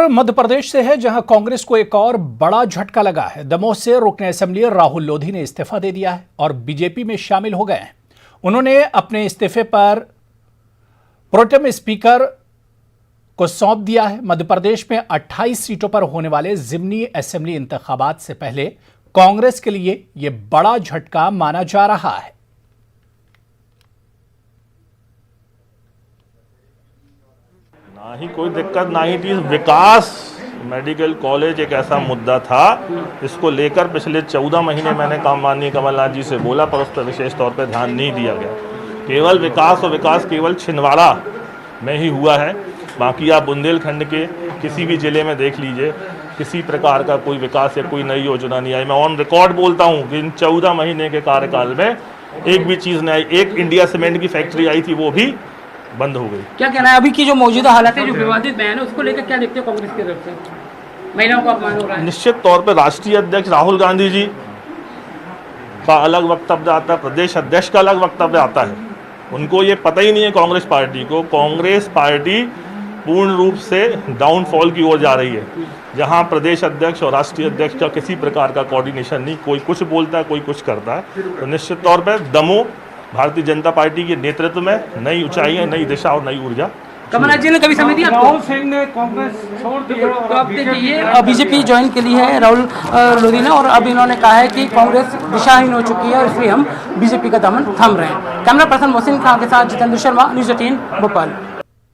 मध्य प्रदेश से है, जहां कांग्रेस को एक और बड़ा झटका लगा है। दमोह से रुकन असेंबली राहुल लोधी ने इस्तीफा दे दिया है और बीजेपी में शामिल हो गए हैं। उन्होंने अपने इस्तीफे पर प्रोटेम स्पीकर को सौंप दिया है। मध्य प्रदेश में 28 सीटों पर होने वाले जिमनी असेंबली इंतखाबात से पहले कांग्रेस के लिए यह बड़ा झटका माना जा रहा है। ना ही कोई दिक्कत, ना ही चीज। विकास मेडिकल कॉलेज एक ऐसा मुद्दा था, इसको लेकर पिछले 14 महीने मैंने माननीय कमलनाथ जी से बोला, पर उस पर विशेष तौर पर ध्यान नहीं दिया गया। केवल विकास, और विकास केवल छिंदवाड़ा में ही हुआ है। बाकी आप बुंदेलखंड के किसी भी जिले में देख लीजिए, किसी प्रकार का कोई विकास या कोई नई योजना नहीं आई। मैं ऑन रिकॉर्ड बोलता हूँ कि इन 14 महीने के कार्यकाल में एक भी चीज़ नहीं आई। एक इंडिया सीमेंट की फैक्ट्री आई थी, वो भी बंद हो गई। क्या कहना है अभी की जो मौजूदा हालात है, जो विवादित बयान है, उसको लेकर क्या देखते हो कांग्रेस की तरफ से? महिलाओं को अपमान हो रहा है। निश्चित तौर पर राष्ट्रीय अध्यक्ष राहुल गांधी जी का अलग वक्तव्य आता है, प्रदेश अध्यक्ष का अलग वक्तव्य आता है। उनको ये पता ही नहीं है कांग्रेस पार्टी को। कांग्रेस पार्टी पूर्ण रूप से डाउनफॉल की ओर जा रही है, जहां प्रदेश अध्यक्ष और राष्ट्रीय अध्यक्ष का किसी प्रकार का कोऑर्डिनेशन नहीं, कोई कुछ बोलता है, कोई कुछ करता है। तो निश्चित तौर पर दमोह भारतीय जनता पार्टी के नेतृत्व में नई ऊंचाई है, नई दिशा और नई ऊर्जा। कमलनाथ जी ने कभी समय दिया? राहुल सिंह ने कांग्रेस छोड़ दी तो अब देखिए बीजेपी ज्वाइन के लिए है राहुल लोधी ने, और अब इन्होंने कहा है कि कांग्रेस दिशाहीन हो चुकी है और इसलिए हम बीजेपी का दामन थाम रहे हैं। कैमरा पर्सन मोहसिन खान के साथ जितेंद्र शर्मा, न्यूज़ 18 भोपाल।